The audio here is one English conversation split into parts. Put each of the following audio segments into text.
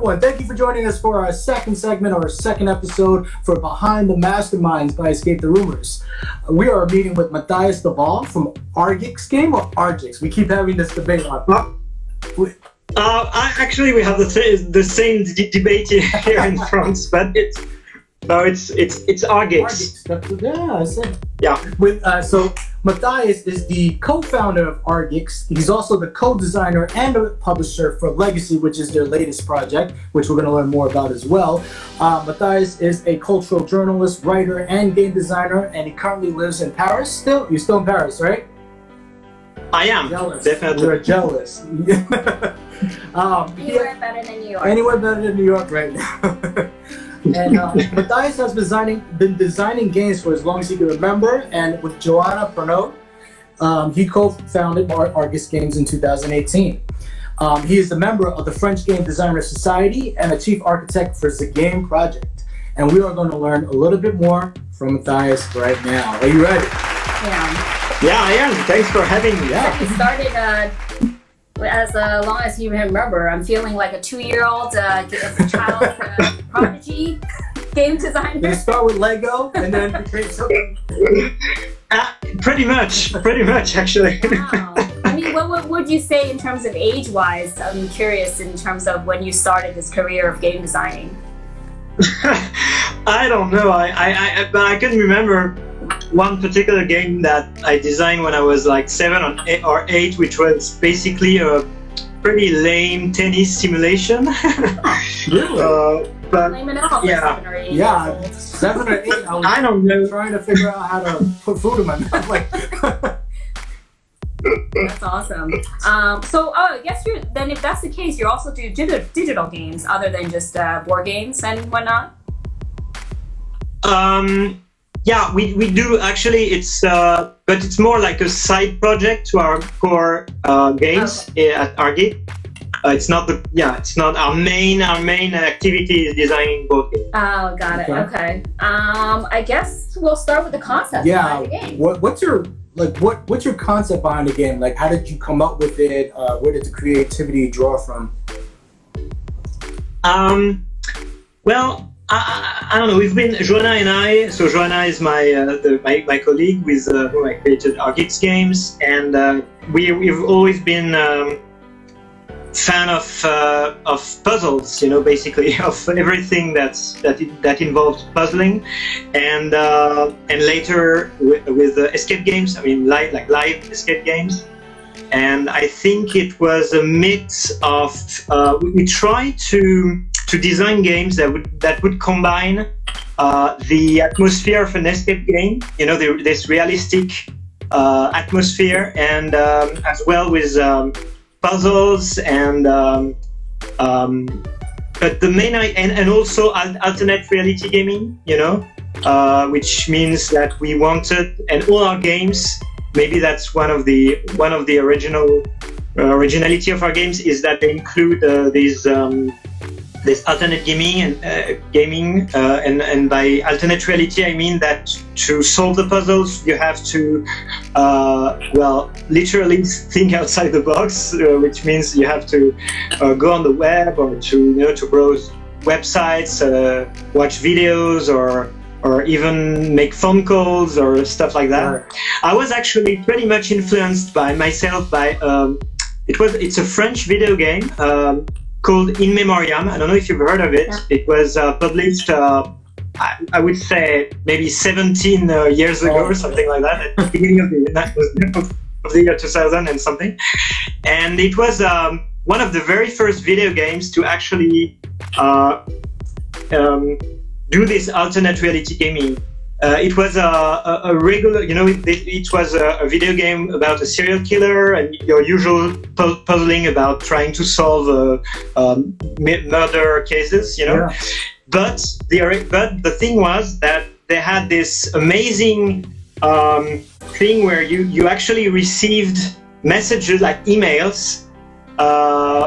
everyone. Thank you for joining us for our second segment, or second episode for Behind the Masterminds by Escapetheroomer's. We are meeting with Matthias Deval from ARGYX Game or ARGYX. We keep having this debate on. Actually, we have the same debate here in France, but it's ARGYX. Yeah, I said. Yeah. So Matthias is the co-founder of ARGYX. He's also the co-designer and the publisher for Legacy, which is their latest project, which we're going to learn more about as well. Matthias is a cultural journalist, writer, and game designer, and he currently lives in Paris. You're still in Paris, right? I am. Jealous. Definitely. You're jealous. Anywhere better than New York. Anywhere better than New York right now. And Matthias has been designing games for as long as he can remember, and with Joanna Pernod, he co-founded ARGYX Games in 2018. He is a member of the French Game Designers Society and a chief architect for the Game Project. And we are going to learn a little bit more from Matthias right now. Are you ready? Yeah, I am. Thanks for having me. Yeah. It started as long as you remember. I'm feeling like a 2-year-old child prodigy game designer. You start with Lego and then create something. Pretty much, actually. Wow. I mean, what would you say in terms of age-wise? I'm curious in terms of when you started this career of game designing. I don't know. I can remember one particular game that I designed when I was like 7 or 8, which was basically a pretty lame tennis simulation. Really? But Lame enough, yeah, 7 or 8 yeah, years old. 7 or 8. I don't know. Trying to figure out how to put food in my mouth. That's awesome. So I guess then if that's the case, you also do digital games other than just board games and whatnot? Yeah, we do actually. But it's more like a side project to our core games at ARGYX. It's not our main activity is designing board games. Oh, got it. Okay. I guess we'll start with the concept behind the game. What's your concept behind the game? Like, how did you come up with it? Where did the creativity draw from? Well, I don't know. We've been Joanna and I. So Joanna is my colleague with whom I created ARGYX Games, and we've always been fan of puzzles. You know, basically of everything that involves puzzling, and later with escape games. I mean, live escape games. And I think it was a mix of we tried to design games that would combine the atmosphere of an escape game, you know, this realistic atmosphere, and as well with puzzles and but the main and also alternate reality gaming, you know, which means that we wanted, and all our games. Maybe that's one of the originality of our games is that they include this alternate gaming and by alternate reality I mean that to solve the puzzles you have to literally think outside the box, which means you have to go on the web or to browse websites, watch videos, or even make phone calls or stuff like that. Right. I was actually pretty much influenced by it's a French video game called In Memoriam. I don't know if you've heard of it. Yeah. It was published, I would say maybe 17 years ago or something like that, at the beginning of the year 2000 and something. And it was one of the very first video games to actually do this alternate reality gaming. It was a regular, you know, it was a video game about a serial killer and your usual puzzling about trying to solve murder cases, you know. Yeah. But the thing was that they had this amazing thing where you actually received messages like emails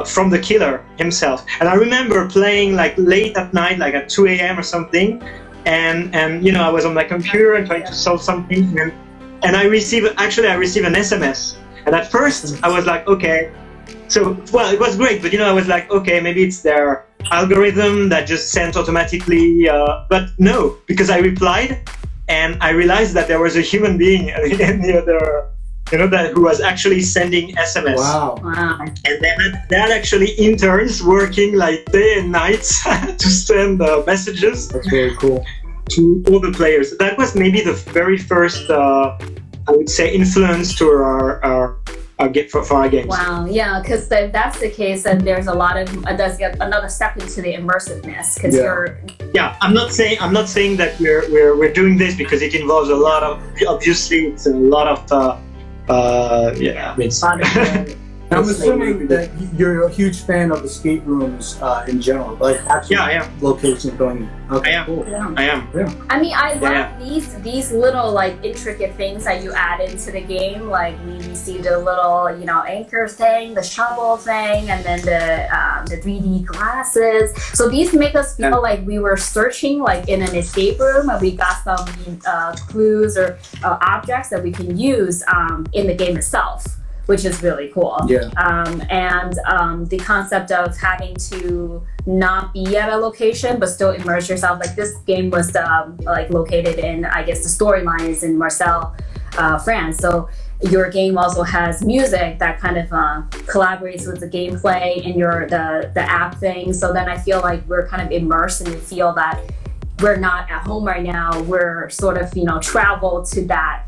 from the killer himself. And I remember playing like late at night, like at 2 a.m. or something, and you know, I was on my computer and trying to solve something, and I received an SMS. And at first I was like, okay, so well, it was great, but you know, I was like, okay, maybe it's their algorithm that just sent automatically. But no, because I replied, and I realized that there was a human being in the other, that who was actually sending SMS. Wow. And they had actually interns working like day and night to send messages. That's very cool. To all the players. That was maybe the very first, I would say, influence to our for our games. Wow, yeah, because that's the case, then there's a lot of does get another step into the immersiveness because you're. Yeah, I'm not saying that we're doing this because it involves a lot of, obviously it's a lot of I'm assuming that you're a huge fan of escape rooms in general, like actual locations going. Okay, I am. Cool. Yeah. I am. Yeah. I mean, I love these little like intricate things that you add into the game. Like we see the little anchor thing, the shovel thing, and then the 3D glasses. So these make us feel like we were searching like in an escape room, and we got some clues or objects that we can use in the game itself, which is really cool. Yeah. And the concept of having to not be at a location but still immerse yourself. Like this game was like located in, I guess the storyline is in Marseille, France. So your game also has music that kind of collaborates with the gameplay and the app thing. So then I feel like we're kind of immersed and we feel that we're not at home right now. We're sort of, travel to that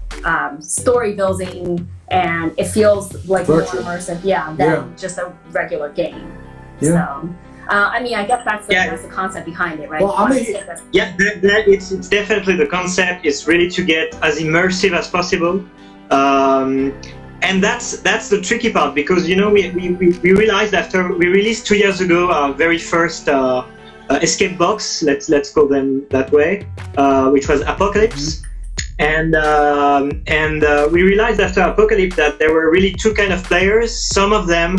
story building, and it feels like virtual. more immersive, than just a regular game. Yeah. So, I mean, I guess that's the concept behind it, right? Well, it's definitely the concept is really to get as immersive as possible. And that's the tricky part because, we realized after we released 2 years ago our very first escape box, let's call them that way, which was Apocalypse. And we realized after Apocalypse that there were really two kind of players. Some of them,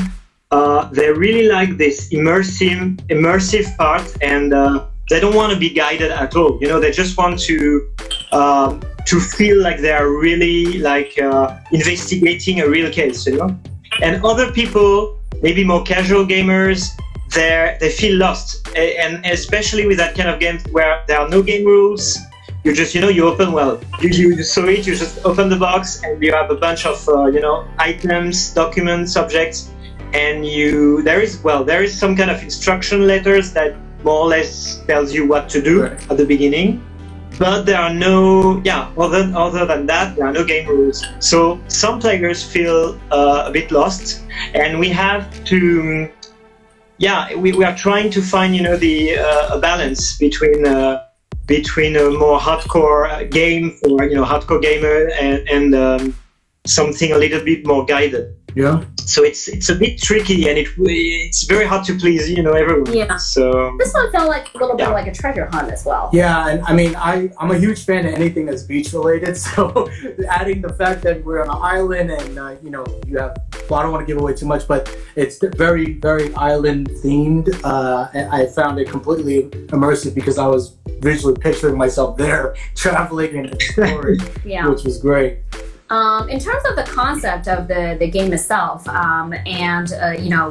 they really like this immersive part, and they don't want to be guided at all. They just want to feel like they are really like investigating a real case. And other people, maybe more casual gamers, they feel lost, and especially with that kind of game where there are no game rules. You just, you open, you saw it, you just open the box and you have a bunch of, items, documents, objects, and there is some kind of instruction letters that more or less tells you what to do at the beginning, but there are no, other than that, there are no game rules. So some players feel a bit lost, and we have to, we are trying to find, a balance between a more hardcore game for hardcore gamer and something a little bit more guided. Yeah. So it's a bit tricky, and it's very hard to please everyone. Yeah. So this one felt like a little bit like a treasure hunt as well. Yeah, and I mean I'm a huge fan of anything that's beach related. So adding the fact that we're on an island and you have, well, I don't want to give away too much, but it's very, very island themed. And I found it completely immersive because I was visually picturing myself there traveling and exploring, which was great. In terms of the concept of the game itself, and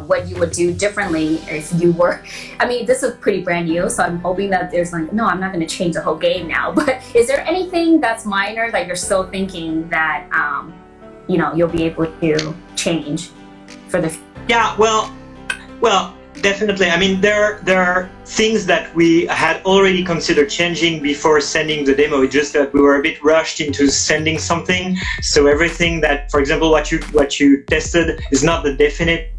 what you would do differently if you were, I mean, this is pretty brand new, so I'm hoping that there's I'm not going to change the whole game now. But is there anything that's minor that you're still thinking that you'll be able to change for the? Yeah, well, definitely. I mean, there are things that we had already considered changing before sending the demo. It's just that we were a bit rushed into sending something. So everything that, for example, what you tested is not the definite,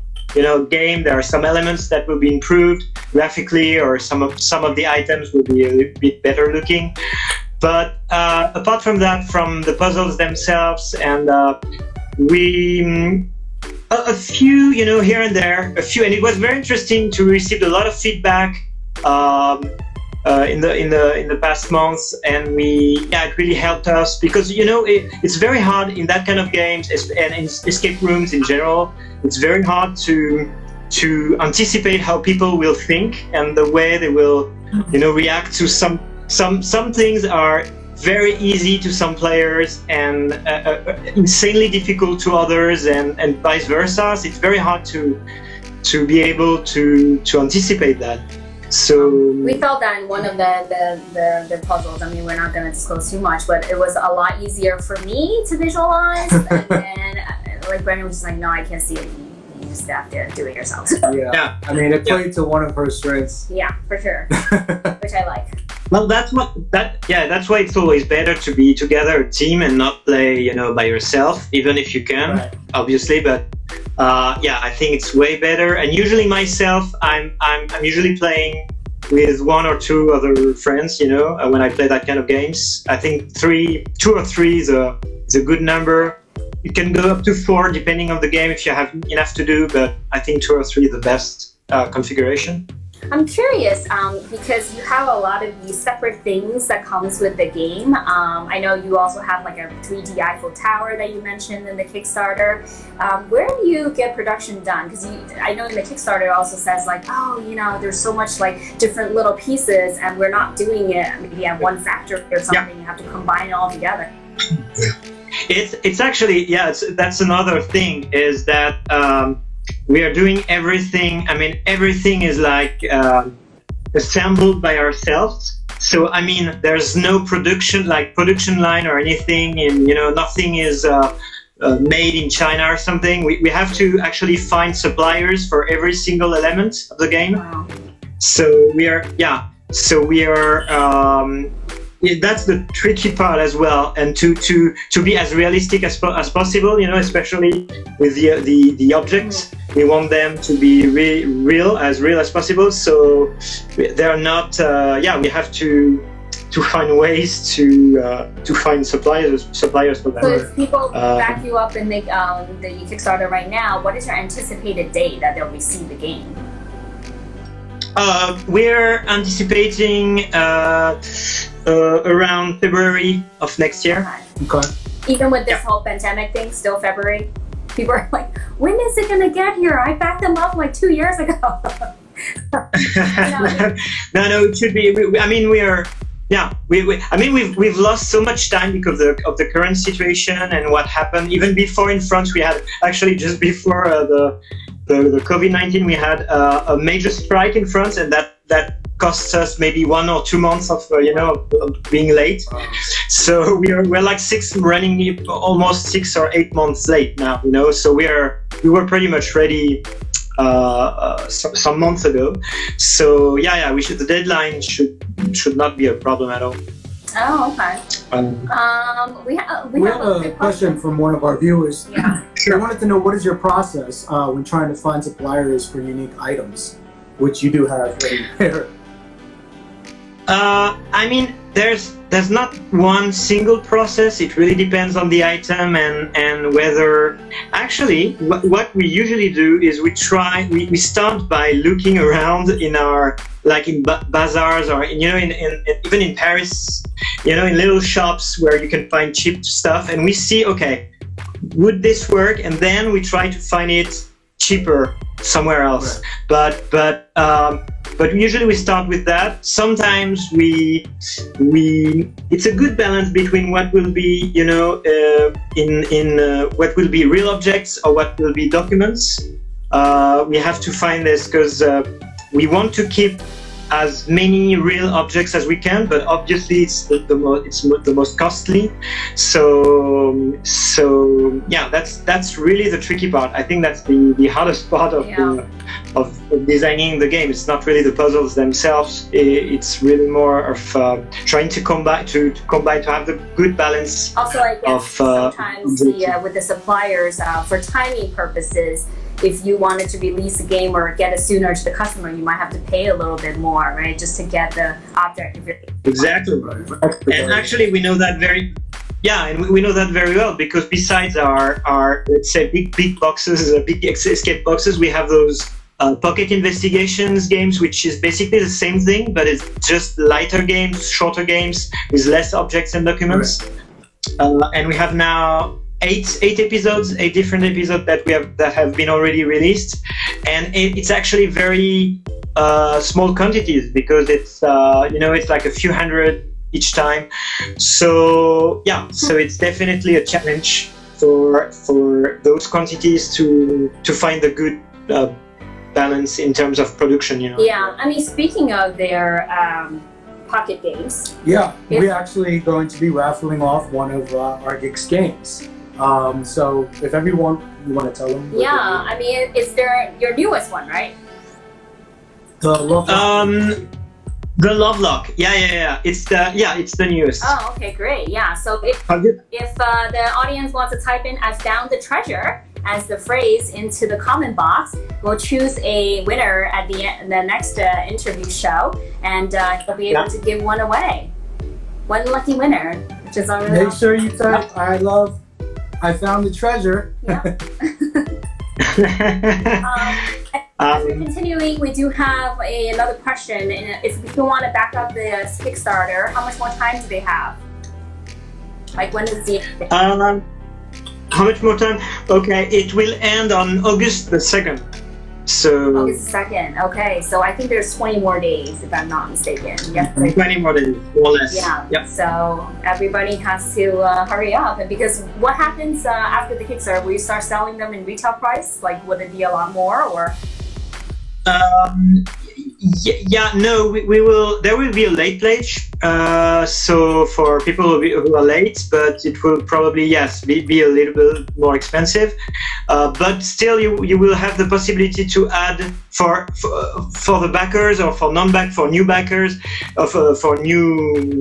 game. There are some elements that will be improved graphically, or some of the items will be a little bit better looking. But apart from that, from the puzzles themselves, and a few, here and there, and it was very interesting to receive a lot of feedback in the past months, and it really helped us because it's very hard in that kind of games and in escape rooms in general. It's very hard to anticipate how people will think and the way they will react to some things are very easy to some players and insanely difficult to others, and vice versa. So it's very hard to be able to anticipate that. So We felt that in one of the puzzles. I mean, we're not going to disclose too much, but it was a lot easier for me to visualize. And then, like, Brendan was just like, no, I can't see it. You just have to do it yourself. Yeah. I mean, it played to one of her strengths. Yeah, for sure. Which I like. well, that's why it's always better to be together, a team, and not play, by yourself, even if you can, obviously. But I think it's way better. And usually myself, I'm usually playing with one or two other friends, when I play that kind of games. I think 2 or 3 is a good number. You can go up to 4 depending on the game if you have enough to do, but I think 2 or 3 is the best configuration. I'm curious because you have a lot of these separate things that comes with the game. I know you also have like a 3D Eiffel Tower that you mentioned in the Kickstarter. Where do you get production done? Because I know in the Kickstarter it also says like, there's so much like different little pieces and we're not doing it maybe at one factory or something. You have to combine it all together. It's actually, that's another thing is that we are doing everything. I mean, everything is like assembled by ourselves. So, I mean, there's no production line or anything, and nothing is made in China or something. We have to actually find suppliers for every single element of the game. Wow. So we are. That's the tricky part as well, and to be as realistic as possible, especially with the objects. We want them to be real as possible. So they're not. We have to find ways to find suppliers for them. So if people back you up and make the Kickstarter right now, what is your anticipated date that they'll receive the game? We're anticipating around February of next year. Okay. Even with this whole pandemic thing, still February? People are like, when is it going to get here? I backed them up like 2 years ago. No, it should be. We've lost so much time because of the current situation and what happened. Even before in France, we had actually just before the COVID-19, we had a major strike in France, and that costs us maybe 1 or 2 months of being late. So we're like running almost 6 or 8 months late now. So we were pretty much ready some months ago. So the deadline should not be a problem at all. Oh, okay. We have a question from one of our viewers. Yeah. They wanted to know, what is your process when trying to find suppliers for unique items, which you do have right here? There's not one single process. It really depends on the item and whether. Actually, what we usually do is we start by looking around in our in bazaars or even in Paris, in little shops where you can find cheap stuff, and we see, okay, would this work? And then we try to find it cheaper somewhere else. Right. But usually we start with that. Sometimes it's a good balance between what will be what will be real objects or what will be documents. We have to find this because we want to keep as many real objects as we can, but obviously it's the most costly. So that's really the tricky part. I think that's the hardest part of designing the game. It's not really the puzzles themselves. It's really more of trying to combine to have the good balance. Also, I guess sometimes with the suppliers for timing purposes, if you wanted to release a game or get it sooner to the customer, you might have to pay a little bit more, right, just to get the object. Exactly. And actually, we know that we know that very well, because besides our let's say big boxes, big escape boxes, we have those pocket investigations games, which is basically the same thing, but it's just lighter games, shorter games with less objects and documents. Right. And we have now 8 different episodes that have been already released, and it's actually very small quantities, because it's it's like a few hundred each time. So it's definitely a challenge for those quantities to find the good balance in terms of production, you know. Yeah, I mean, speaking of their pocket games. Yeah, we're actually going to be raffling off one of ARGYX Games. So if everyone, you want to tell them? Yeah, I mean, it's your newest one, right? The Lovelock. Yeah. It's the newest. Oh, okay, great. Yeah, so if the audience wants to type in "I found the treasure" as the phrase into the comment box, we'll choose a winner at the next interview show, and you'll be able to give one away. One lucky winner, which is really Make awesome. sure you type I found the treasure. Yeah. As we're continuing, we do have another question. And if you want to back up the Kickstarter, how much more time do they have? Like, when is the how much more time? Okay, it will end on August the 2nd. So August 2nd. Okay, so I think there's 20 more days, if I'm not mistaken. Yes, 20 more days, more or less. Yeah. Yep. So everybody has to hurry up, and because what happens after the Kickstarter? Will you start selling them in retail price? Like, would it be a lot more, or? No, we will. There will be a late pledge. So for people who are late, but it will probably be a little bit more expensive. But still, you will have the possibility to add for the backers or for new backers, for new,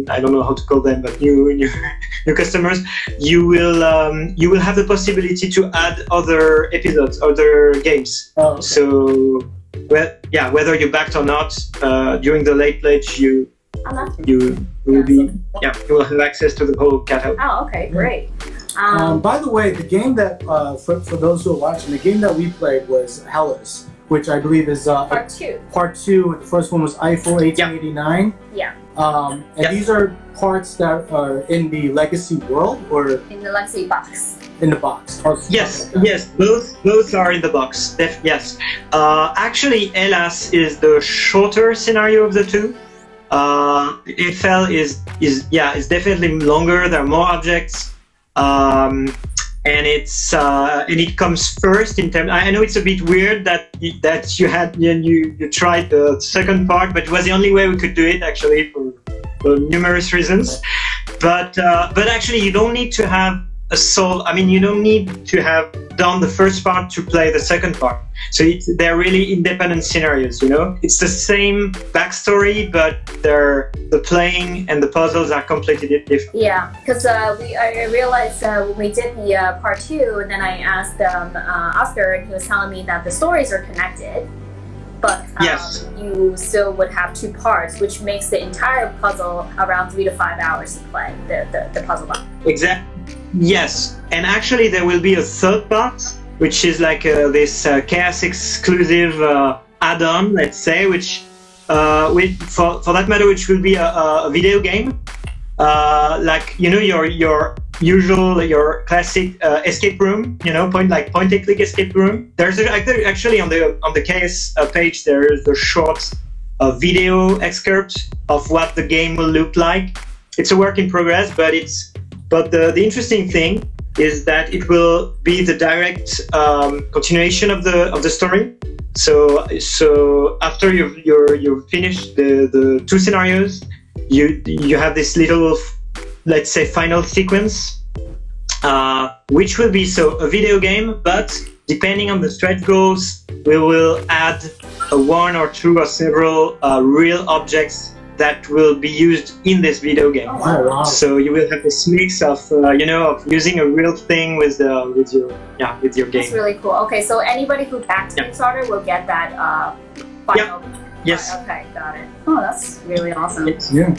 I don't know how to call them, but new customers. You will have the possibility to add other episodes, other games. Oh, okay. So. Well, yeah, whether you backed or not, during the late pledge, you will have access to the whole catalog. Oh, okay, great. By the way, the game that for those who are watching, the game that we played was Hellas, which I believe is Part 2. Part 2. The first one was Eiffel 1889. Yeah. These are parts that are in the Legacy world or In the Legacy box. in the box. Yes, both are in the box. Yes. Actually, Hellas is the shorter scenario of the two. Eiffel is definitely longer. There are more objects, and it comes first in terms. I know it's a bit weird that you tried the second part, but it was the only way we could do it actually for numerous reasons. But actually, you don't need to have you don't need to have done the first part to play the second part. So they're really independent scenarios, you know? It's the same backstory, but the playing and the puzzles are completely different. Yeah, because I realized when we did the part 2, and then I asked Oscar, and he was telling me that the stories are connected, but you still would have 2 parts, which makes the entire puzzle around 3 to 5 hours to play, the puzzle box. Exactly. Yes, and actually there will be a third part, which is like this Chaos exclusive add-on, let's say, which for that matter, which will be a video game, like your usual, your classic escape room, point and click escape room. There's actually on the Chaos page there is the short video excerpt of what the game will look like. It's a work in progress, but the interesting thing is that it will be the direct continuation of the story. So after you've finished the 2 scenarios, you have this little, let's say, final sequence, which will be a video game, but depending on the stretch goals, we will add 1 or 2 or several real objects that will be used in this video game. Oh, wow. So you will have this mix of of using a real thing with your game. That's really cool. Okay, so anybody who backed Kickstarter will get that final. Yes. Okay, got it. Oh, that's really awesome. Yeah.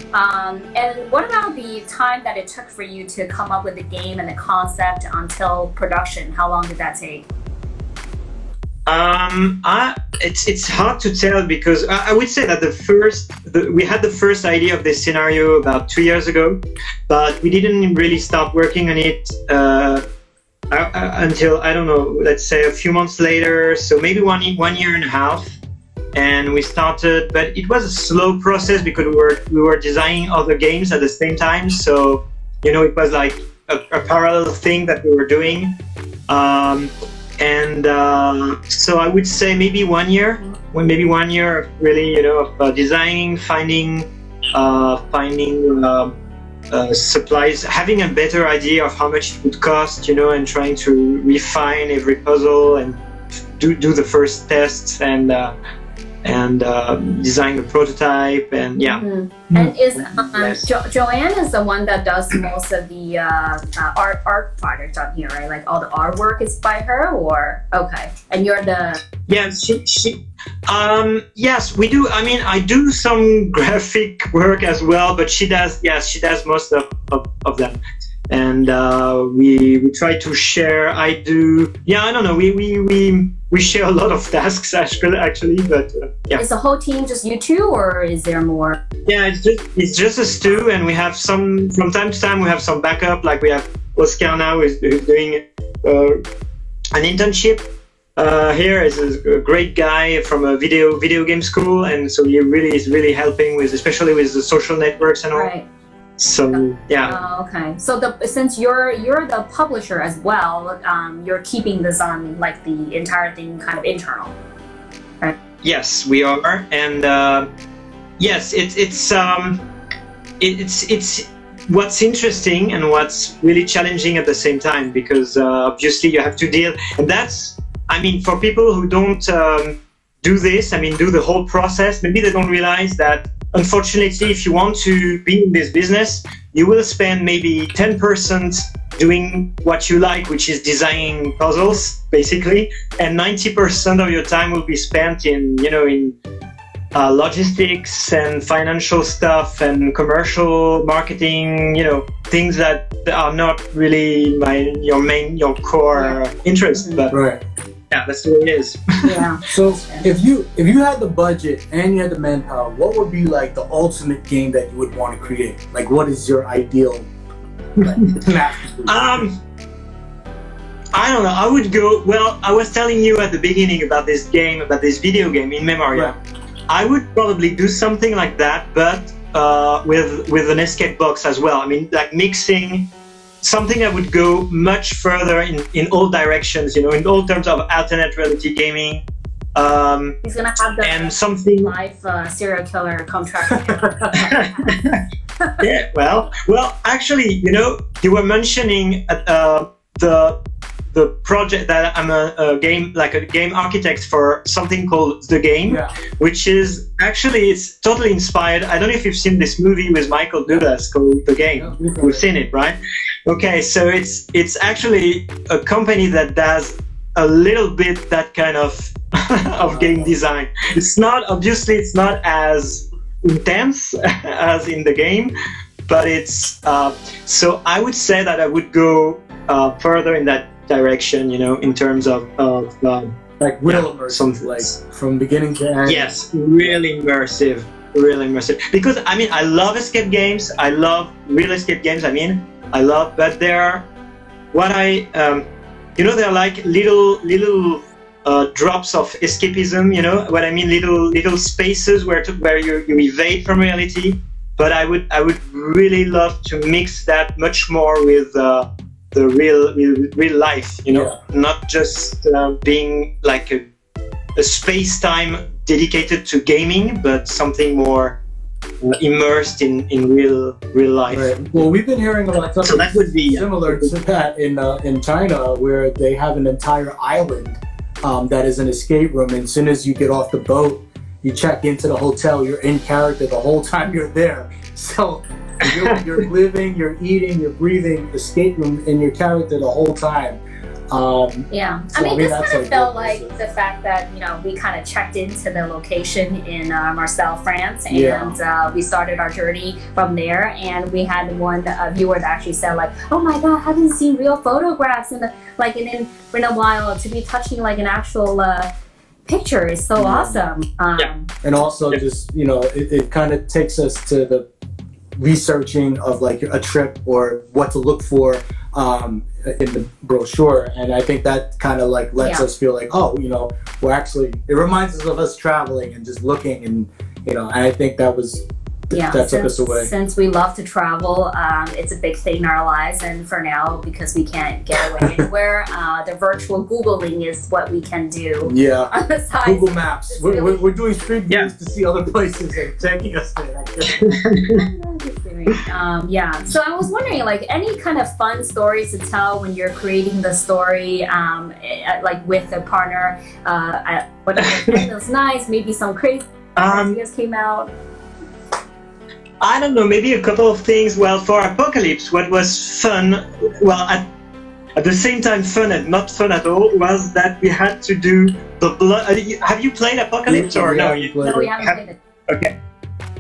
And what about the time that it took for you to come up with the game and the concept until production? How long did that take? It's hard to tell because I would say that we had the first idea of this scenario about 2 years ago, but we didn't really start working on it until, I don't know, let's say a few months later, so maybe 1 year and a half. And we started, but it was a slow process because we were designing other games at the same time, so it was like a parallel thing that we were doing. So I would say maybe 1 year, maybe 1 year of really, of designing, finding supplies, having a better idea of how much it would cost, and trying to refine every puzzle and do the first tests and design the prototype and And is Yes. Joanne is the one that does most of the art projects on here, right? Like all the artwork is by her, or okay? And you're the yes, we do. I mean, I do some graphic work as well, but she does most of them. And we try to share. I do. Yeah, I don't know. We share a lot of tasks actually, but yeah. Is the whole team just you two, or is there more? Yeah, it's just us two, and we have some from time to time. We have some backup. Like we have Oscar now who's doing an internship. Here is a great guy from a video game school, and so he is really helping with, especially with the social networks and all. Right. So yeah. Oh, okay. So since you're the publisher as well, you're keeping this on like the entire thing kind of internal, right? Yes, we are, and yes, it's what's interesting and what's really challenging at the same time, because obviously you have to deal, and that's, I mean, for people who don't do this, I mean, do the whole process, maybe they don't realize that, unfortunately, if you want to be in this business, you will spend maybe 10% doing what you like, which is designing puzzles, basically, and 90% of your time will be spent in logistics and financial stuff and commercial marketing, things that are not really your core interest, but Right. yeah, that's the way it is. Yeah. So if you had the budget and you had the manpower, what would be like the ultimate game that you would want to create? Like, what is your ideal masterpiece? I don't know. I would go. Well, I was telling you at the beginning about this video game in memory. Right. I would probably do something like that, but with an escape box as well. I mean, like mixing something that would go much further in all directions, in all terms of alternate reality gaming. He's gonna have the and something live serial killer contract. Yeah, well, actually, you were mentioning the project that I'm a game architect for something called The Game, which is actually, it's totally inspired. I don't know if you've seen this movie with Michael Douglas called The Game. Yeah, we've seen it, right? Okay, so it's actually a company that does a little bit that kind of of game design. It's not as intense as in The Game, but it's so I would say that I would go further in that direction, in terms of like real immersive, something like from beginning to end. Yes, really immersive. Because I mean, I love escape games. I love real escape games. But they're they're like little drops of escapism. You know what I mean? Little spaces where you evade from reality. But I would really love to mix that much more with the real life. Not just being like a space-time dedicated to gaming, but something more immersed in real life. Right. Well, we've been hearing about something that would be similar to that in China, where they have an entire island that is an escape room. And as soon as you get off the boat, you check into the hotel, you're in character the whole time you're there. So you're living, you're eating, you're breathing escape room in your character the whole time. Yeah, so, I mean this that's kind of felt like immersive. the fact that we kind of checked into the location in Marseille, France, and we started our journey from there. And we had one viewer that actually said like, "Oh my God, I haven't seen real photographs in a while to be touching like an actual picture is so awesome." And also just it kind of takes us to the researching of like a trip or what to look for in the brochure, and I think that kind of like lets us feel like, we're actually, it reminds us of us traveling and just looking, and and I think that was Yeah, that took us away. Since we love to travel, it's a big thing in our lives, and for now, because we can't get away anywhere, the virtual Googling is what we can do. Yeah, On the side. Google Maps. We're doing street views to see other places and taking us there. Yeah, so I was wondering, like, any kind of fun stories to tell when you're creating the story, like with a partner, whatever feels nice, maybe some crazy ideas came out. I don't know, maybe a couple of things. Well, for Apocalypse, what was fun, well, at the same time fun and not fun at all, was that we had to do the blood. Have you played Apocalypse or no? No, we haven't played it. Okay.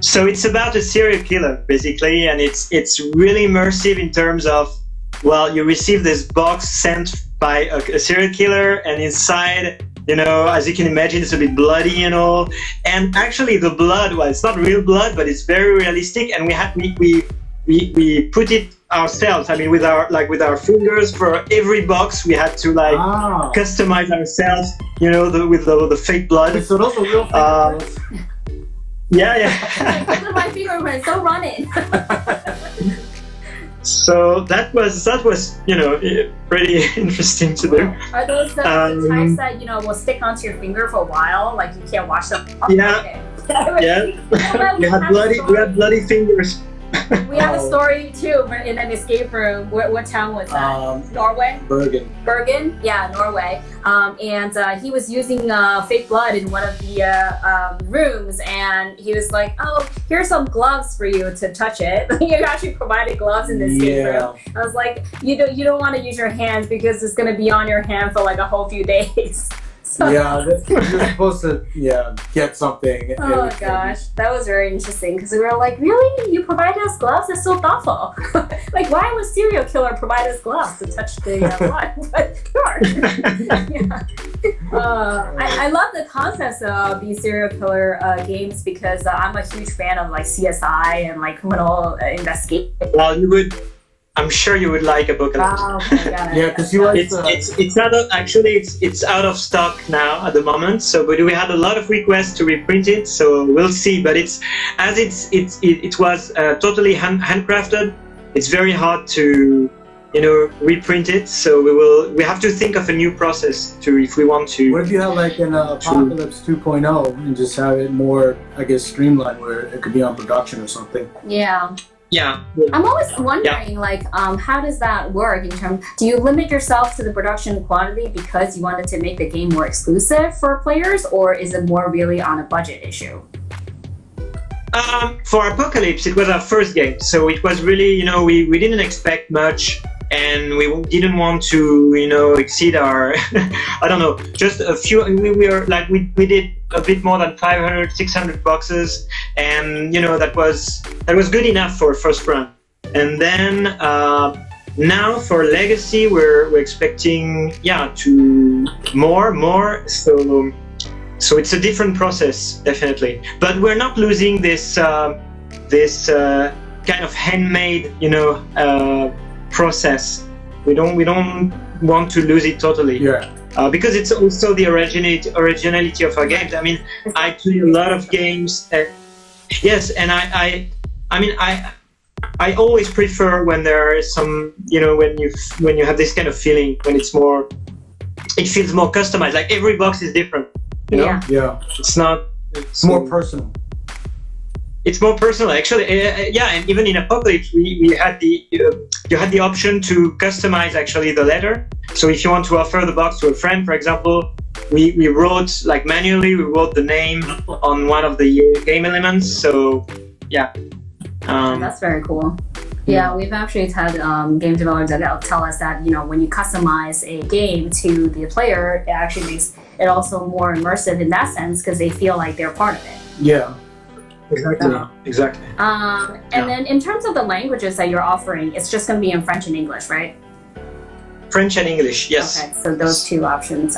So it's about a serial killer, basically, and it's really immersive in terms of, well, you receive this box sent by a serial killer, and inside, you know, as you can imagine, it's a bit bloody and all. And actually, the blood, well, it's not real blood, but it's very realistic. And we put it ourselves. I mean, with our fingers. For every box, we had to customize ourselves. You know, with the fake blood. So those are real fingerprints? Yeah. Look at my fingerprints. Don't run it. So that was you know, pretty interesting to do. Are those the types that, you know, will stick onto your finger for a while, like you can't wash them? Oh, yeah. Okay. Yeah. We had bloody fingers. We have a story too in an escape room. What town was that? Norway? Bergen? Yeah, Norway. And he was using fake blood in one of the rooms, and he was like, "Oh, here's some gloves for you to touch it." He actually provided gloves in the escape room. I was like, "You don't want to use your hands because it's going to be on your hand for like a whole few days." So, you're supposed to get something. Oh gosh, that was very interesting because we were like, really? You provided us gloves? That's so thoughtful. Like, why would serial killer provide us gloves to touch the blood? But sure. I love the concepts of these serial killer games because I'm a huge fan of like CSI and like criminal investigation. Well, I'm sure you would like Apocalypse. Oh my god! Yeah, because you like it's not actually it's out of stock now at the moment. So, but we had a lot of requests to reprint it. So we'll see. But it was totally handcrafted. It's very hard to, you know, reprint it. So we have to think of a new process if we want to. What if you had like an Apocalypse 2.0 and just have it more, I guess, streamlined, where it could be on production or something? Yeah. Yeah. I'm always wondering, like, how does that work in terms? Do you limit yourself to the production quantity because you wanted to make the game more exclusive for players, or is it more really on a budget issue? For Apocalypse, it was our first game, so it was really, you know, we didn't expect much, and we didn't want to, you know, exceed our, I don't know, just a few. We did a bit more than 500, 600 boxes, and you know that was good enough for first run. And then now for Legacy, we're expecting to more. So it's a different process, definitely. But we're not losing this kind of handmade, you know, process. We don't want to lose it totally. Yeah. Because it's also the originality of our games. I mean, I play a lot of games. Yes, and I mean, I always prefer when there is some, you know, when you have this kind of feeling, when it feels more customized. Like every box is different. You know? Yeah. It's more personal. It's more personal, actually. And even in Apocalypse, we had you had the option to customize actually the letter. So if you want to offer the box to a friend, for example, we wrote like manually. We wrote the name on one of the game elements. So yeah. That's very cool. Yeah, we've actually had game developers that tell us that, you know, when you customize a game to the player, it actually makes it also more immersive in that sense because they feel like they're part of it. Yeah. Exactly. And then in terms of the languages that you're offering, it's just going to be in French and English, right? French and English, yes. Okay, so those two options.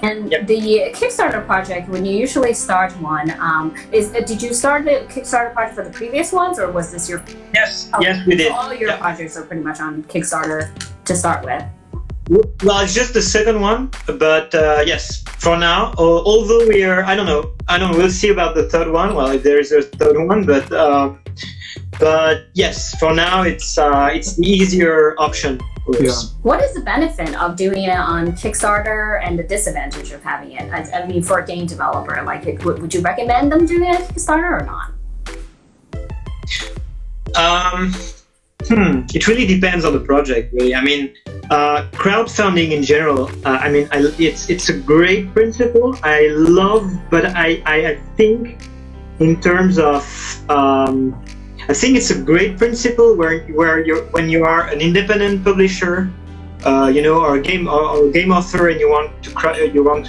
And the Kickstarter project, when you usually start one, did you start the Kickstarter project for the previous ones, or was this your? Yes, yes, we did. So all your projects are pretty much on Kickstarter to start with. Well, it's just the second one, but yes, for now. Although I don't know. We'll see about the third one. Well, if there is a third one, but yes, for now it's the easier option. Yeah. What is the benefit of doing it on Kickstarter and the disadvantage of having it? I mean, for a game developer, like, would you recommend them doing it on Kickstarter or not? It really depends on the project, really. I mean, crowdfunding in general. I mean, it's a great principle. I love, but I think in terms of I think it's a great principle when you are an independent publisher, or a game author, and you want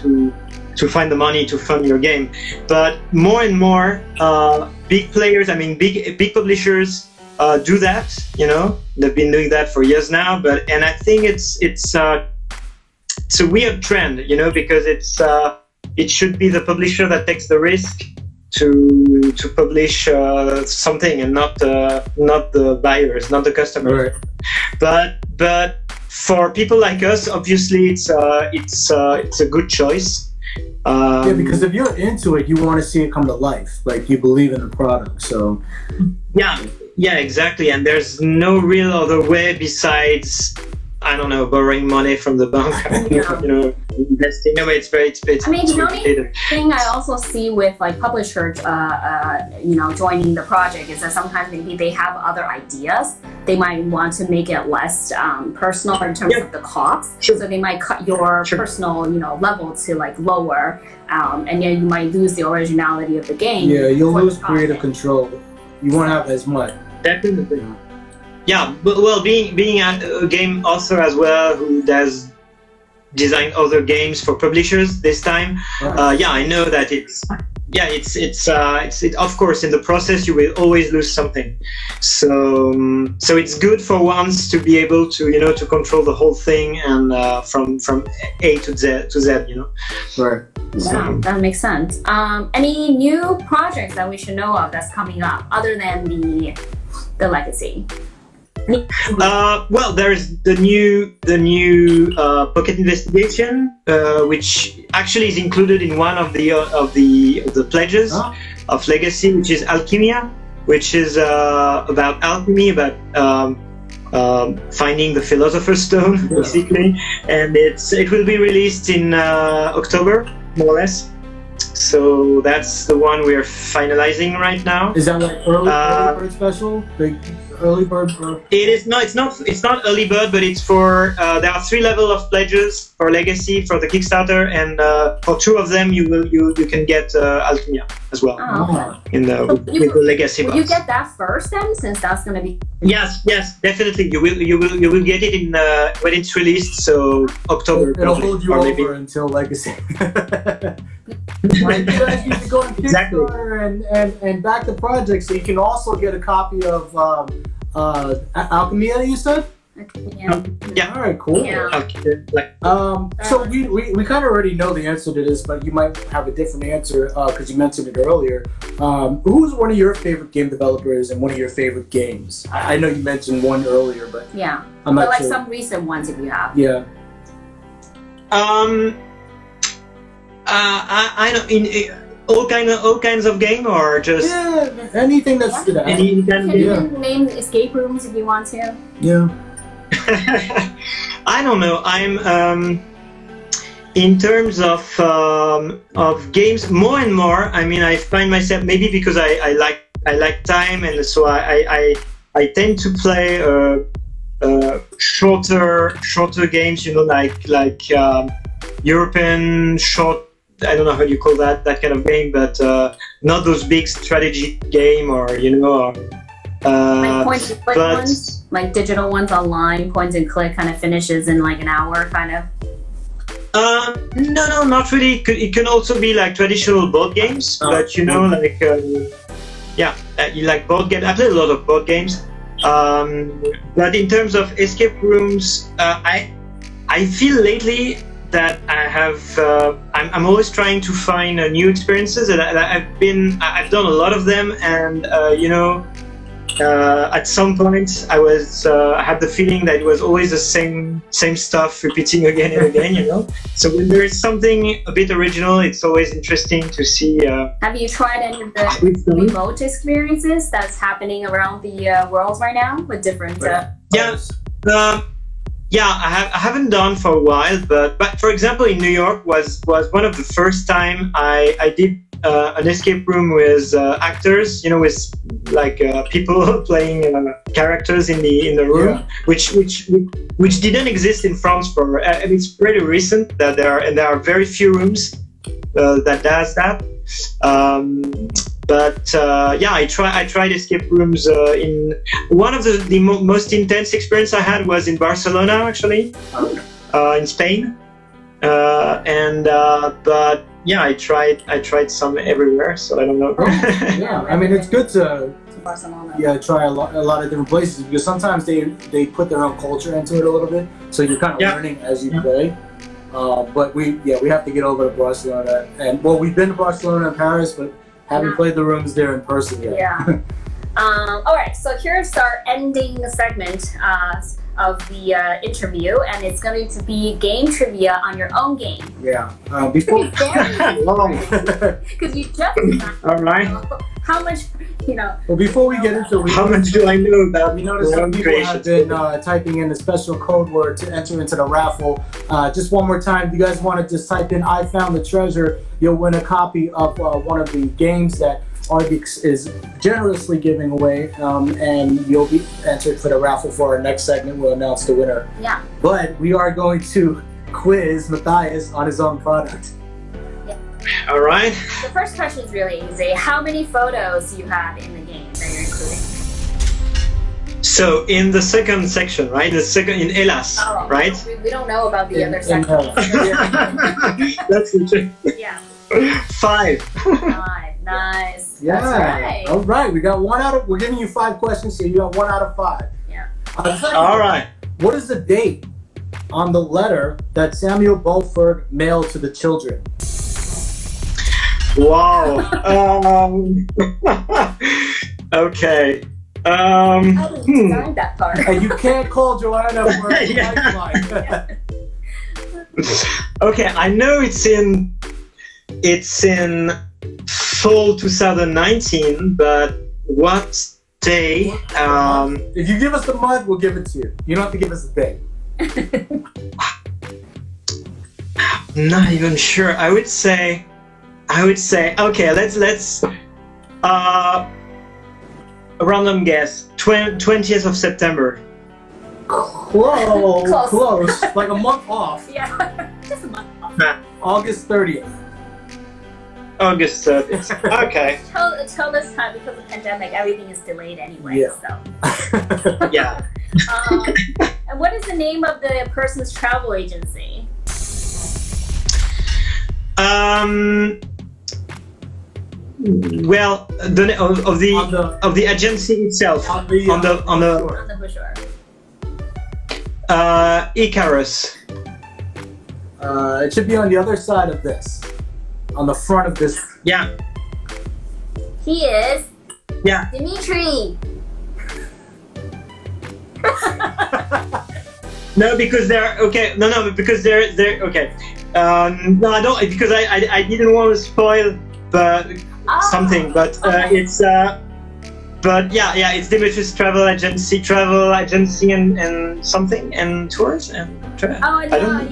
to find the money to fund your game. But more and more big players, I mean big publishers, do that. They've been doing that for years now. And I think it's a weird trend, because it should be the publisher that takes the risk to publish something, and not the buyers, not the customers. Right. But for people like us, obviously it's a good choice. Yeah, because if you're into it, you want to see it come to life. Like, you believe in the product, so. Yeah, exactly. And there's no real other way besides, I don't know, borrowing money from the bank, investing. No, it's I mean, the only thing I also see with like publishers, joining the project is that sometimes maybe they have other ideas. They might want to make it less personal in terms of the cost. Sure. So they might cut your personal, level to like lower, and then you might lose the originality of the game. Yeah, you'll lose creative control. You won't have as much. Definitely. Yeah, but well, being a game author as well, who does design other games for publishers this time, I know that it's of course in the process you will always lose something. So it's good for once to be able to to control the whole thing, and from A to Z, Right. Yeah, that makes sense. Any new projects that we should know of that's coming up other than the legacy? Well, there's the new Pocket Investigation, which actually is included in one of the pledges of Legacy, which is Alchemia, which is about alchemy, about finding the Philosopher's Stone, basically, and it will be released in October, more or less. So that's the one we're finalizing right now. Is that like early bird special? Big early bird? It is no, it's not early bird, but it's for there are 3 levels of pledges for Legacy for the Kickstarter, and for 2 of them you can get Alchemia as well. Okay. With the Legacy box. Will you get that first then, since that's going to be? Yes, definitely. You will get it in when it's released. So October. It'll hold you over until Legacy. Like, you guys need to go on Kickstarter and back the project, so you can also get a copy of Alchemia, you said? Yeah. All right, cool. Yeah. So we kind of already know the answer to this, but you might have a different answer because you mentioned it earlier. Who's one of your favorite game developers and one of your favorite games? I know you mentioned one earlier, but I'm not sure. Some recent ones if you have. Yeah. I don't in all kinds of game, or just anything that's stood out. Any kind of game. Can you name escape rooms if you want to? Yeah. I don't know. I'm in terms of games, more and more. I mean, I find myself, maybe because I like time, and so I tend to play shorter games. Like European short. I don't know how you call that kind of game, but not those big strategy game, or like point and click ones, like digital ones online, point and click kind of finishes in like an hour, kind of. No, not really. It can also be like traditional board games, but you like you like board games. I play a lot of board games, but in terms of escape rooms, I feel lately that I have. I'm always trying to find new experiences, and I've done a lot of them, and at some point I had the feeling that it was always the same stuff repeating again and again, you know. So when there is something a bit original, it's always interesting to see. Have you tried any of the remote experiences that's happening around the world right now with different? I haven't done for a while, but for example, in New York was one of the first time I did an escape room with actors, you know, with like people playing characters in the room, which didn't exist in France for. And it's pretty recent that there are very few rooms that does that. I tried escape rooms. In one of the most intense experience I had was in Barcelona, actually, in Spain. I tried some everywhere, so I don't know. I mean, it's good to try a lot of different places, because sometimes they put their own culture into it a little bit, so you're kind of learning as you play. But we have to get over to Barcelona, and we've been to Barcelona and Paris, but haven't played the rooms there in person yet. Yeah. All right, so here's our ending segment of the interview, and it's going to be game trivia on your own game. Yeah. Before because you just all right. How much, you know? Well, before we get into it, how much do I know about? We noticed some people have been typing in a special code word to enter into the raffle. Just one more time, if you guys want to just type in "I found the treasure," you'll win a copy of one of the games that ARGYX is generously giving away, and you'll be entered for the raffle for our next segment. We'll announce the winner. Yeah. But we are going to quiz Matthias on his own product. Yeah. All right. The first question is really easy. How many photos do you have in the game that you're including? So in the second section, right? The second in Hellas, right? We don't know about the other section. That's interesting. Yeah. 5. 5. Nice. Yeah. That's right. All right. We're giving you 5 questions, so you got 1 out of 5. Yeah. All right. What is the date on the letter that Samuel Beaufort mailed to the children? Wow. Okay. How did you design that part? And you can't call Joanna for a lifeline. Okay, I know it's in fall 2019, but what day? If you give us the month, we'll give it to you. You don't have to give us the day. I'm not even sure. I would say. Okay, let's. A random guess. 20th of September. Close. Like a month off. Yeah, just a month off. August 30th. August 30th. Okay. Till this time, because of the pandemic, everything is delayed anyway. Yeah. So. Yeah. And what is the name of the person's travel agency? Well, of the agency itself on the brochure. Icarus. It should be on the other side of this, on the front of this. Yeah. He is. Yeah. Dimitri. No, because they're okay. No, because they're okay. No, I don't, because I didn't want to spoil something, but it's but yeah, it's Dimitri's travel agency and something and tours and. I don't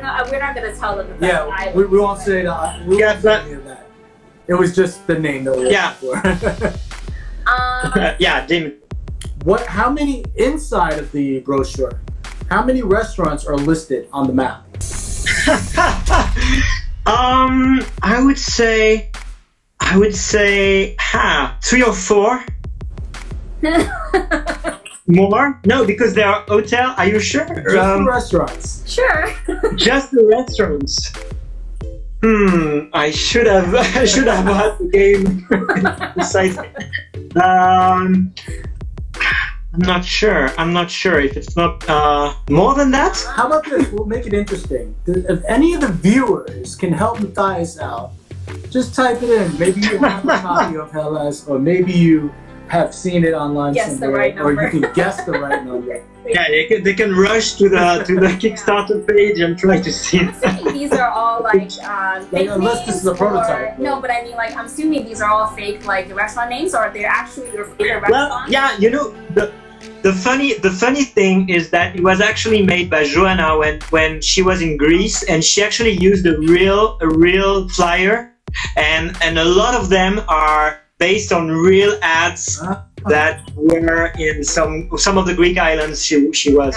know. We're not gonna tell them. Yeah, we won't say that. We won't say any of that. It was just the name that we were looking for. Yeah, Dim. How many inside of the brochure? How many restaurants are listed on the map? I would say 3 or 4. More? No, because they are hotel. Are you sure? Just the restaurants. Sure. Just the restaurants. I should have had the game besides. I'm not sure if it's not more than that. How about this? We'll make it interesting. If any of the viewers can help Matthias out, just type it in. Maybe you have a copy of Hellas, or maybe you have seen it online Guess the somewhere, right or number. you can guess the right number. Yeah, they can rush to the Kickstarter page and try to see I'm it. assuming these are all like fake unless this is a names, prototype. or no, but I mean like I'm assuming these are all fake like restaurant names, or they're actually your favorite Well, restaurants. yeah, you know, the funny thing is that it was actually made by Joanna when she was in Greece, and she actually used a real flyer, and a lot of them are based on real ads that were in some of the Greek islands she was.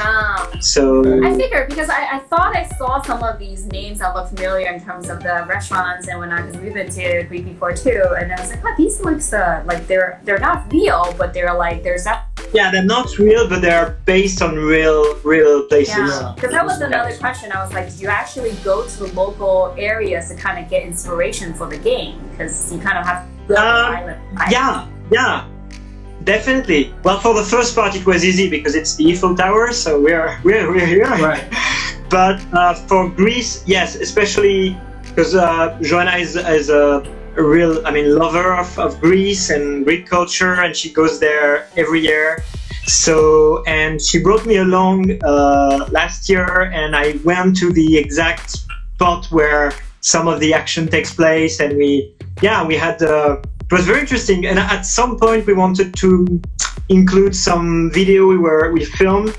So I figured because I thought I saw some of these names that look familiar in terms of the restaurants and whatnot, because we've been to Greek before too, and I was like, oh, these looks like they're not real, but they're like there's that. yeah, they're not real, but they're based on real places. Yeah, because that was another question. I was like, did you actually go to the local areas to kind of get inspiration for the game? Because you kind of have to build an island. Yeah, definitely. Well, for the first part, it was easy because it's the Eiffel Tower, so we're here. Right. But for Greece, yes, especially because Joanna is a real, lover of Greece and Greek culture, and she goes there every year. So, and she brought me along last year, and I went to the exact spot where some of the action takes place, and we had. It was very interesting, and at some point we wanted to include some video we filmed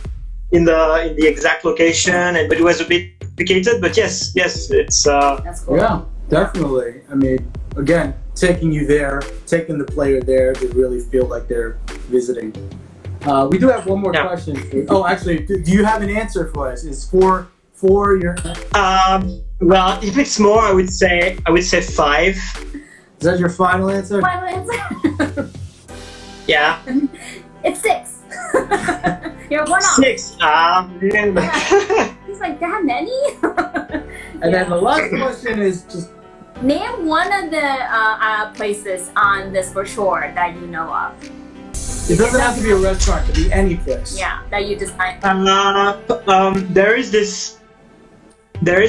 in the exact location, but it was a bit complicated. But yes, it's. That's cool. Yeah, definitely. I mean, again, taking you there, taking the player there to really feel like they're visiting. We do have one more question. Oh, actually, do you have an answer for us? Is four your? Well, if it's more, I would say 5. Is that your final answer? Final answer. Yeah. It's 6. You're one off. 6. He's like, that many? And then the last question is just name one of the places on this brochure that you know of. it doesn't have to be a restaurant, it could be any place. Yeah, that you designed. There is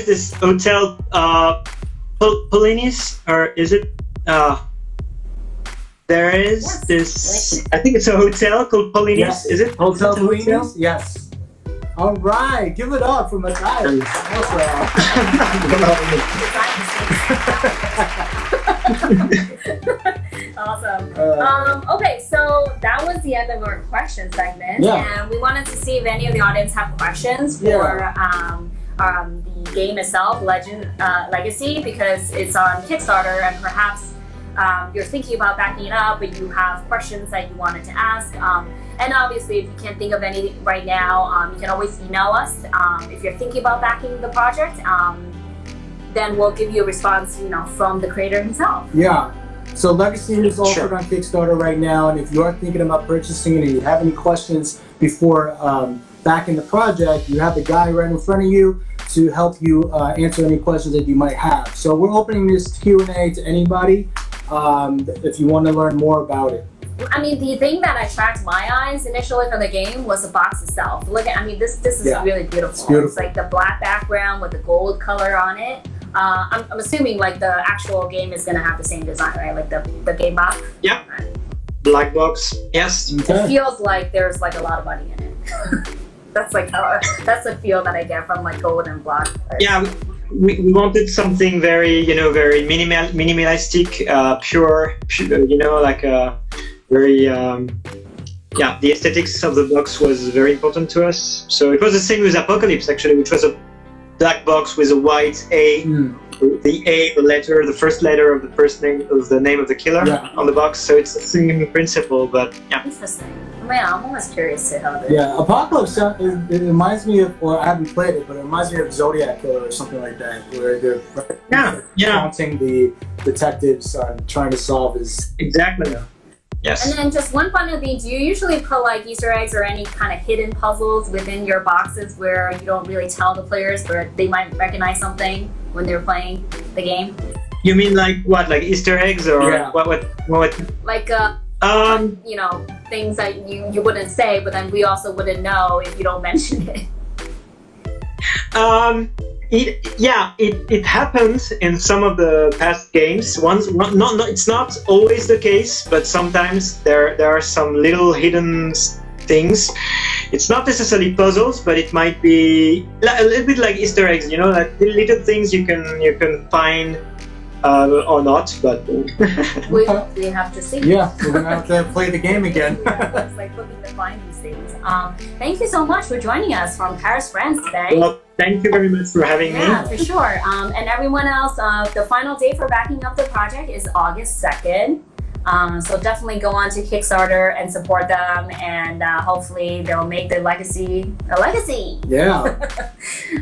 this hotel, Polinis, or is it? There is this. I think it's a hotel called Polinis. Yes. Is it? Hotel Polinis? Yes. All right, give it up for my guys. Awesome. Okay, so that was the end of our question segment, and we wanted to see if any of the audience have questions for the game itself, Legacy, because it's on Kickstarter, and perhaps you're thinking about backing it up, but you have questions that you wanted to ask. And obviously, if you can't think of any right now, you can always email us. If you're thinking about backing the project, then we'll give you a response, from the creator himself. Yeah. So Legacy is offered on Kickstarter right now, and if you are thinking about purchasing it and you have any questions before backing the project, you have the guy right in front of you to help you answer any questions that you might have. So we're opening this Q&A to anybody if you want to learn more about it. I mean, the thing that attracted my eyes initially from the game was the box itself. Look at, this is really beautiful. It's beautiful. It's like the black background with the gold color on it. I'm assuming like the actual game is gonna have the same design, right? Like the game box. Yeah. Black box. Yes. Okay. It feels like there's like a lot of money in it. That's the feel that I get from like gold and black. Yeah. We wanted something very, very minimalistic, pure, like a very, the aesthetics of the box was very important to us. So it was the same with Apocalypse, actually, which was a black box with a white A, the first letter of the first name of the name of the killer on the box. So it's the same principle, but yeah. Interesting. Man, I'm almost curious to how this. Yeah, Apocalypse, it reminds me of, well, I haven't played it, but it reminds me of Zodiac Killer or something like that, where they're taunting the detectives on trying to solve his... Exactly. Yes. And then just one final thing, do you usually put like Easter eggs or any kind of hidden puzzles within your boxes where you don't really tell the players, but they might recognize something when they're playing the game? You mean like what, like Easter eggs or what? Like things that you wouldn't say, but then we also wouldn't know if you don't mention it. it happens in some of the past games. It's not always the case, but sometimes there are some little hidden things. It's not necessarily puzzles, but it might be a little bit like Easter eggs, you know, like little things you can find or not, but we have to see. Yeah, we're gonna have to play the game again. Yeah, it's like looking to find these things. Thank you so much for joining us from Paris, France today. Well, thank you very much for having me. Yeah, for sure. And everyone else, the final date for backing up the project is August 2nd. So definitely go on to Kickstarter and support them, and hopefully they'll make their legacy a legacy. Yeah,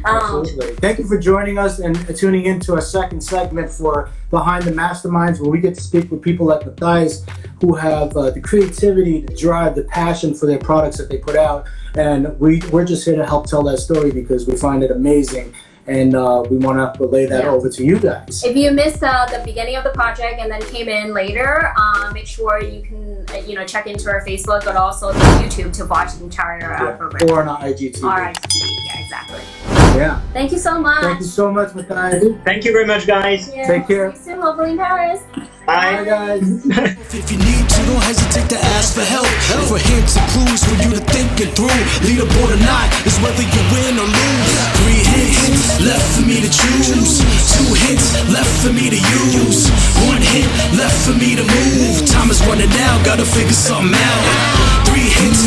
absolutely. Thank you for joining us and tuning in to our second segment for Behind the Masterminds, where we get to speak with people like Matthias who have the creativity, the drive, the passion for their products that they put out. And we're just here to help tell that story because we find it amazing. And we want to relay that over to you guys. If you missed the beginning of the project and then came in later, make sure you can check into our Facebook, but also YouTube to watch the entire program. Or on our IGTV. Our IGTV, yeah, exactly. Yeah. Thank you so much. Thank you so much, Matthias. Thank you very much, guys. Yeah, Take care. See you soon, hopefully in Paris. Bye, guys. If you need to, don't hesitate to ask for help. For hints and clues for you to think it through. Leaderboard or not is whether you win or lose. 3 hints left for me to choose. 2 hints left for me to use. 1 hint left for me to move. Time is running out, gotta figure something out. 3 hints